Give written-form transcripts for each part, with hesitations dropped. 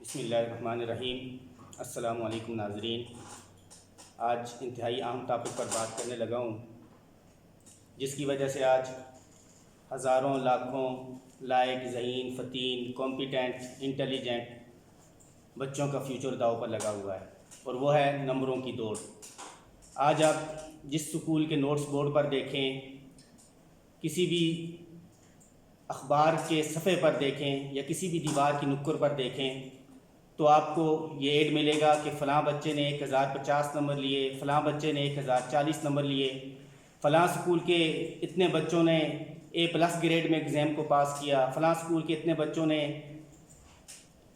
بسم اللہ الرحمن الرحیم۔ السلام علیکم ناظرین، آج انتہائی اہم ٹاپک پر بات کرنے لگا ہوں جس کی وجہ سے آج ہزاروں لاکھوں لائق ذہین فتین کمپیٹنٹ انٹیلیجنٹ بچوں کا فیوچر داؤ پر لگا ہوا ہے، اور وہ ہے نمبروں کی دوڑ۔ آج آپ جس سکول کے نوٹس بورڈ پر دیکھیں، کسی بھی اخبار کے صفحے پر دیکھیں یا کسی بھی دیوار کی نکر پر دیکھیں تو آپ کو یہ ایڈ ملے گا کہ فلاں بچے نے 1050 نمبر لیے، فلاں بچے نے 1040 نمبر لیے، فلاں سکول کے اتنے بچوں نے A+ گریڈ میں ایگزام کو پاس کیا، فلاں سکول کے اتنے بچوں نے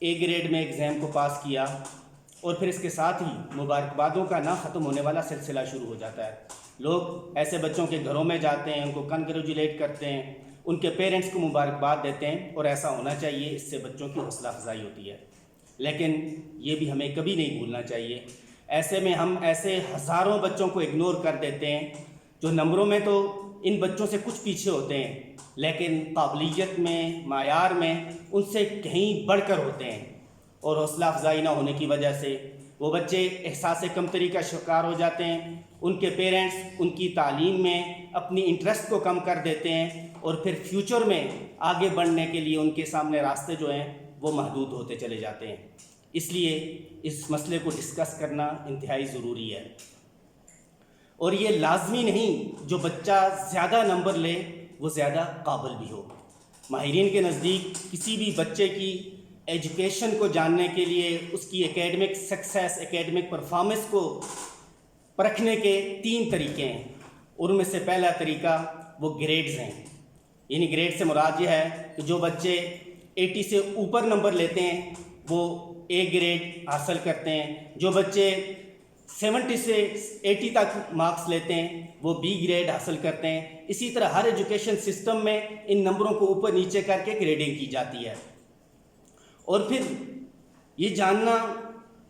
A گریڈ میں ایگزام کو پاس کیا، اور پھر اس کے ساتھ ہی مبارکبادوں کا نہ ختم ہونے والا سلسلہ شروع ہو جاتا ہے۔ لوگ ایسے بچوں کے گھروں میں جاتے ہیں، ان کو کنگریچولیٹ کرتے ہیں، ان کے پیرنٹس کو مبارکباد دیتے ہیں، اور ایسا ہونا چاہیے، اس سے بچوں کی حوصلہ افزائی ہوتی ہے۔ لیکن یہ بھی ہمیں کبھی نہیں بھولنا چاہیے، ایسے میں ہم ایسے ہزاروں بچوں کو اگنور کر دیتے ہیں جو نمبروں میں تو ان بچوں سے کچھ پیچھے ہوتے ہیں، لیکن قابلیت میں، معیار میں ان سے کہیں بڑھ کر ہوتے ہیں، اور حوصلہ افزائی نہ ہونے کی وجہ سے وہ بچے احساس کمتری کا شکار ہو جاتے ہیں۔ ان کے پیرنٹس ان کی تعلیم میں اپنی انٹرسٹ کو کم کر دیتے ہیں، اور پھر فیوچر میں آگے بڑھنے کے لیے ان کے سامنے راستے جو ہیں وہ محدود ہوتے چلے جاتے ہیں۔ اس لیے اس مسئلے کو ڈسکس کرنا انتہائی ضروری ہے، اور یہ لازمی نہیں جو بچہ زیادہ نمبر لے وہ زیادہ قابل بھی ہو۔ ماہرین کے نزدیک کسی بھی بچے کی ایجوکیشن کو جاننے کے لیے، اس کی اکیڈمک سکسیس، اکیڈمک پرفارمنس کو پرکھنے کے 3 طریقے ہیں، اور ان میں سے پہلا طریقہ وہ گریڈز ہیں۔ یعنی گریڈ سے مراد یہ ہے کہ جو بچے 80 سے اوپر نمبر لیتے ہیں وہ A گریڈ حاصل کرتے ہیں، جو بچے 70 سے 80 تک مارکس لیتے ہیں وہ B گریڈ حاصل کرتے ہیں۔ اسی طرح ہر ایجوکیشن سسٹم میں ان نمبروں کو اوپر نیچے کر کے گریڈنگ کی جاتی ہے، اور پھر یہ جاننا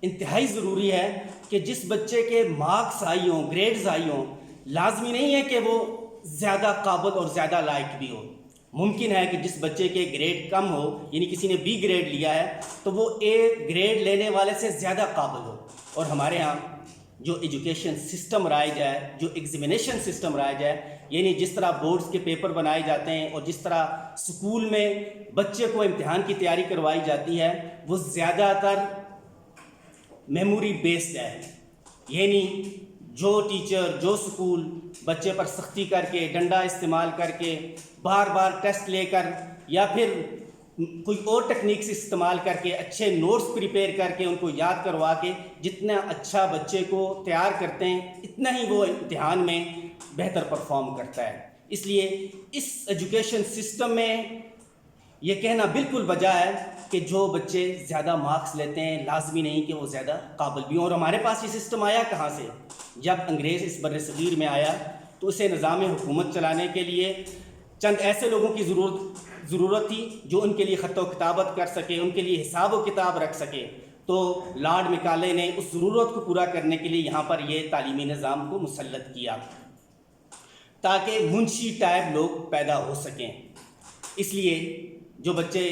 انتہائی ضروری ہے کہ جس بچے کے مارکس آئی ہوں، گریڈز آئی ہوں، لازمی نہیں ہے کہ وہ زیادہ قابل اور زیادہ لائق بھی ہو۔ ممکن ہے کہ جس بچے کے گریڈ کم ہو، یعنی کسی نے B گریڈ لیا ہے تو وہ A گریڈ لینے والے سے زیادہ قابل ہو۔ اور ہمارے ہاں جو ایجوکیشن سسٹم رائج ہے، جو ایگزامینیشن سسٹم رائج ہے، یعنی جس طرح بورڈز کے پیپر بنائے جاتے ہیں اور جس طرح سکول میں بچے کو امتحان کی تیاری کروائی جاتی ہے، وہ زیادہ تر میموری بیسڈ ہے۔ یعنی جو ٹیچر، جو سکول بچے پر سختی کر کے، ڈنڈا استعمال کر کے، بار بار ٹیسٹ لے کر، یا پھر کوئی اور ٹیکنیکس استعمال کر کے اچھے نوٹس پریپیئر کر کے ان کو یاد کروا کے جتنا اچھا بچے کو تیار کرتے ہیں، اتنا ہی وہ امتحان میں بہتر پرفارم کرتا ہے۔ اس لیے اس ایجوکیشن سسٹم میں یہ کہنا بالکل بجا ہے کہ جو بچے زیادہ مارکس لیتے ہیں لازمی نہیں کہ وہ زیادہ قابل بھی ہوں۔ اور ہمارے پاس یہ سسٹم آیا کہاں سے؟ جب انگریز اس بر صغیر میں آیا تو اسے نظام حکومت چلانے کے لیے چند ایسے لوگوں کی ضرورت تھی جو ان کے لیے خط و کتابت کر سکے، ان کے لیے حساب و کتاب رکھ سکے۔ تو لارڈ مکالے نے اس ضرورت کو پورا کرنے کے لیے یہاں پر یہ تعلیمی نظام کو مسلط کیا تاکہ منشی ٹائپ لوگ پیدا ہو سکیں۔ اس لیے جو بچے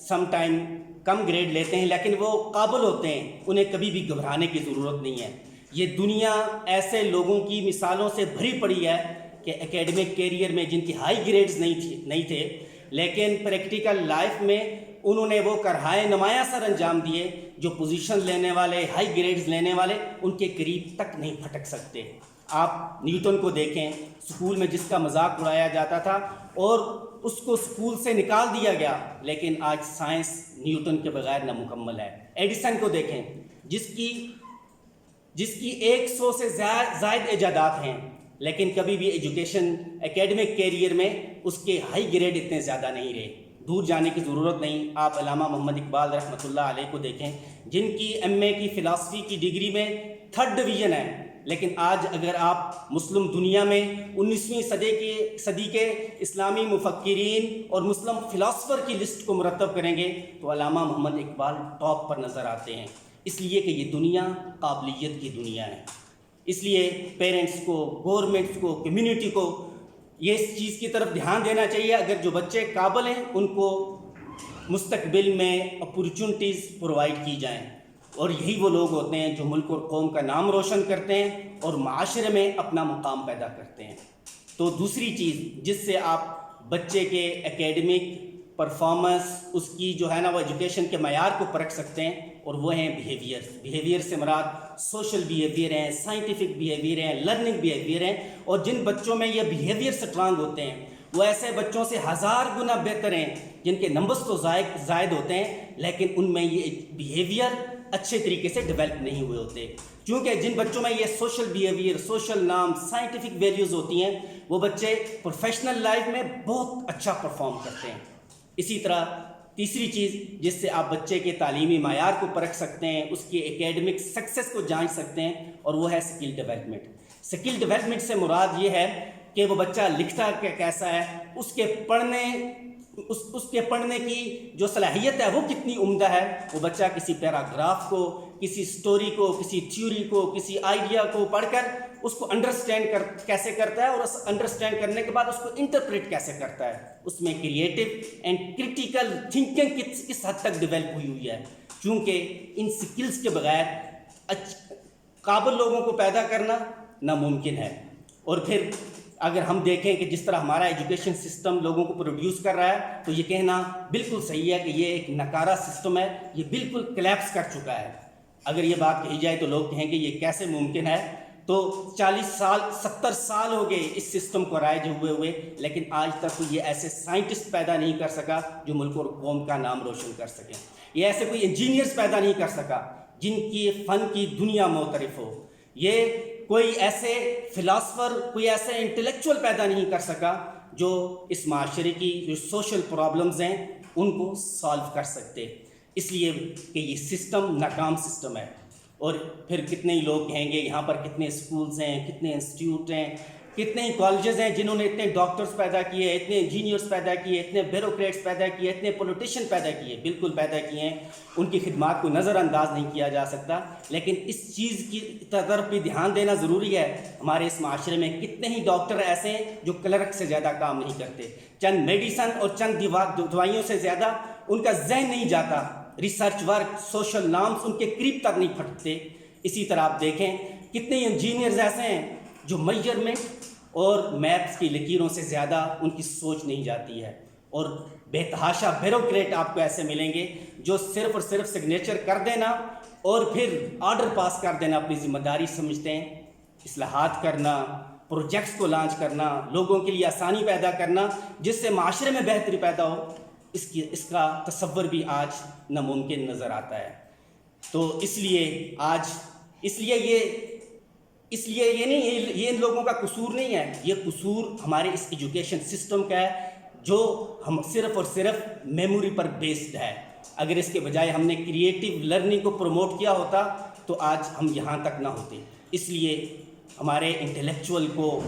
سم ٹائم کم گریڈ لیتے ہیں لیکن وہ قابل ہوتے ہیں، انہیں کبھی بھی گھبرانے کی ضرورت نہیں ہے۔ یہ دنیا ایسے لوگوں کی مثالوں سے بھری پڑی ہے کہ اکیڈمک کیریئر میں جن کی ہائی گریڈز نہیں تھے، لیکن پریکٹیکل لائف میں انہوں نے وہ کرہائے نمایاں سر انجام دیے جو پوزیشن لینے والے، ہائی گریڈز لینے والے ان کے قریب تک نہیں پھٹک سکتے۔ آپ نیوٹن کو دیکھیں، سکول میں جس کا مذاق اڑایا جاتا تھا اور اس کو سکول سے نکال دیا گیا، لیکن آج سائنس نیوٹن کے بغیر نامکمل ہے۔ ایڈیسن کو دیکھیں، جس کی 100 سے زائد ایجادات ہیں، لیکن کبھی بھی ایجوکیشن اکیڈمک کیریئر میں اس کے ہائی گریڈ اتنے زیادہ نہیں رہے۔ دور جانے کی ضرورت نہیں، آپ علامہ محمد اقبال رحمۃ اللہ علیہ کو دیکھیں، جن کی MA کی فلسفی کی ڈگری میں 3rd ڈویژن ہے، لیکن آج اگر آپ مسلم دنیا میں 19ویں صدی کے اسلامی مفکرین اور مسلم فلاسفر کی لسٹ کو مرتب کریں گے تو علامہ محمد اقبال ٹاپ پر نظر آتے ہیں، اس لیے کہ یہ دنیا قابلیت کی دنیا ہے۔ اس لیے پیرنٹس کو، گورنمنٹس کو، کمیونٹی کو یہ اس چیز کی طرف دھیان دینا چاہیے، اگر جو بچے قابل ہیں ان کو مستقبل میں اپورچونٹیز پرووائڈ کی جائیں، اور یہی وہ لوگ ہوتے ہیں جو ملک اور قوم کا نام روشن کرتے ہیں اور معاشرے میں اپنا مقام پیدا کرتے ہیں۔ تو دوسری چیز جس سے آپ بچے کے ایکیڈمک پرفارمنس، اس کی جو ہے نا وہ ایجوکیشن کے معیار کو پرکھ سکتے ہیں، اور وہ ہیں بیہیویئر سے مراد سوشل بیہیویئر ہیں، سائنٹیفک بیہیویئر ہیں، لرننگ بیہیویئر ہیں، اور جن بچوں میں یہ بیہیویئر سٹرانگ ہوتے ہیں وہ ایسے بچوں سے 1000 گنا بہتر ہیں جن کے نمبرز تو زائد ہوتے ہیں لیکن ان میں یہ بیہیویئر اچھے طریقے سے ڈیولپ نہیں ہوئے ہوتے، کیونکہ جن بچوں میں یہ سوشل بیہیویئر، سوشل نام، سائنٹیفک ویلیوز ہوتی ہیں وہ بچے پروفیشنل لائف میں بہت اچھا پرفارم کرتے ہیں۔ اسی طرح تیسری چیز جس سے آپ بچے کے تعلیمی معیار کو پرکھ سکتے ہیں، اس کی ایکیڈمک سکسیس کو جانچ سکتے ہیں، اور وہ ہے سکل ڈیولپمنٹ۔ سکل ڈیولپمنٹ سے مراد یہ ہے کہ وہ بچہ لکھتا کیسا ہے، اس کے پڑھنے کی جو صلاحیت ہے وہ کتنی عمدہ ہے، وہ بچہ کسی پیراگراف کو، کسی سٹوری کو، کسی تھیوری کو، کسی آئیڈیا کو پڑھ کر اس کو انڈرسٹینڈ کیسے کرتا ہے، اور اس انڈرسٹینڈ کرنے کے بعد اس کو انٹرپریٹ کیسے کرتا ہے، اس میں کریٹو اینڈ کرٹیکل تھنکنگ کس حد تک ڈیولپ ہوئی ہے، کیونکہ ان سکلز کے بغیر قابل لوگوں کو پیدا کرنا ناممکن ہے۔ اور پھر اگر ہم دیکھیں کہ جس طرح ہمارا ایجوکیشن سسٹم لوگوں کو پروڈیوس کر رہا ہے تو یہ کہنا بالکل صحیح ہے کہ یہ ایک ناکارہ سسٹم ہے، یہ بالکل کلیپس کر چکا ہے۔ اگر یہ بات کہی جائے تو لوگ کہیں گے یہ کیسے ممکن ہے، تو 40 سال 70 سال ہو گئے اس سسٹم کو رائج ہوئے لیکن آج تک یہ ایسے سائنٹسٹ پیدا نہیں کر سکا جو ملک اور قوم کا نام روشن کر سکیں، یہ ایسے کوئی انجینئرز پیدا نہیں کر سکا جن کی فن کی دنیا معترف ہو، یہ کوئی ایسے فلاسفر، کوئی ایسے انٹلیکچوئل پیدا نہیں کر سکا جو اس معاشرے کی جو سوشل پرابلمز ہیں ان کو سالو کر سکتے، اس لیے کہ یہ سسٹم ناکام سسٹم ہے۔ اور پھر کتنے ہی لوگ کہیں گے یہاں پر کتنے اسکولز ہیں، کتنے انسٹیٹیوٹ ہیں، کتنے ہی کالجز ہیں جنہوں نے اتنے ڈاکٹرز پیدا کیے، اتنے انجینئرز پیدا کیے، اتنے بیوروکریٹس پیدا کیے، اتنے پولیٹیشین پیدا کیے، بالکل پیدا کیے ہیں، ان کی خدمات کو نظر انداز نہیں کیا جا سکتا، لیکن اس چیز کی طرف بھی دھیان دینا ضروری ہے۔ ہمارے اس معاشرے میں کتنے ہی ڈاکٹر ایسے ہیں جو کلرک سے زیادہ کام نہیں کرتے، چند میڈیسن اور چند دوائیوں سے زیادہ ان کا ذہن نہیں جاتا، ریسرچ ورک، سوشل نارمز ان کے قریب تک نہیں پھٹتے۔ اسی طرح آپ دیکھیں کتنے انجینئرز ایسے ہیں جو میجرمنٹ اور میپس کی لکیروں سے زیادہ ان کی سوچ نہیں جاتی ہے، اور بے تحاشا بیوروکریٹ آپ کو ایسے ملیں گے جو صرف اور صرف سگنیچر کر دینا اور پھر آرڈر پاس کر دینا اپنی ذمہ داری سمجھتے ہیں۔ اصلاحات کرنا، پروجیکٹس کو لانچ کرنا، لوگوں کے لیے آسانی پیدا کرنا جس سے معاشرے میں بہتری پیدا ہو، اس کا تصور بھی آج ناممکن نظر آتا ہے۔ تو اس لیے یہ نہیں، یہ ان لوگوں کا قصور نہیں ہے، یہ قصور ہمارے اس ایجوکیشن سسٹم کا ہے جو ہم صرف اور صرف میموری پر بیسڈ ہے۔ اگر اس کے بجائے ہم نے کریٹیو لرننگ کو پروموٹ کیا ہوتا تو آج ہم یہاں تک نہ ہوتے۔ اس لیے ہمارے انٹلیکچوئل کو،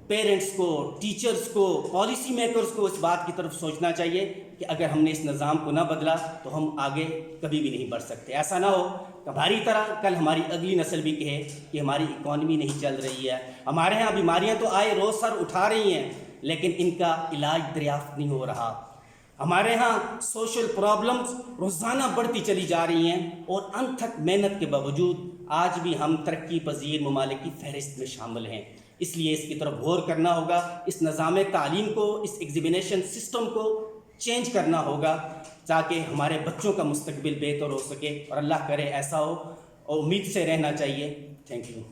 پیرنٹس کو، ٹیچرز کو، پالیسی میکرز کو اس بات کی طرف سوچنا چاہیے کہ اگر ہم نے اس نظام کو نہ بدلا تو ہم آگے کبھی بھی نہیں بڑھ سکتے۔ ایسا نہ ہو کہ ہماری طرح کل ہماری اگلی نسل بھی کہے کہ ہماری اکانومی نہیں چل رہی ہے، ہمارے ہاں بیماریاں تو آئے روز سر اٹھا رہی ہیں لیکن ان کا علاج دریافت نہیں ہو رہا، ہمارے ہاں سوشل پرابلمز روزانہ بڑھتی چلی جا رہی ہیں، اور انتھک محنت کے باوجود آج بھی ہم ترقی پذیر ممالک کی فہرست میں شامل ہیں۔ اس لیے اس کی طرف غور کرنا ہوگا، اس نظام تعلیم کو، اس ایگزیمینیشن سسٹم کو چینج کرنا ہوگا تاکہ ہمارے بچوں کا مستقبل بہتر ہو سکے، اور اللہ کرے ایسا ہو، اور امید سے رہنا چاہیے۔ Thank you.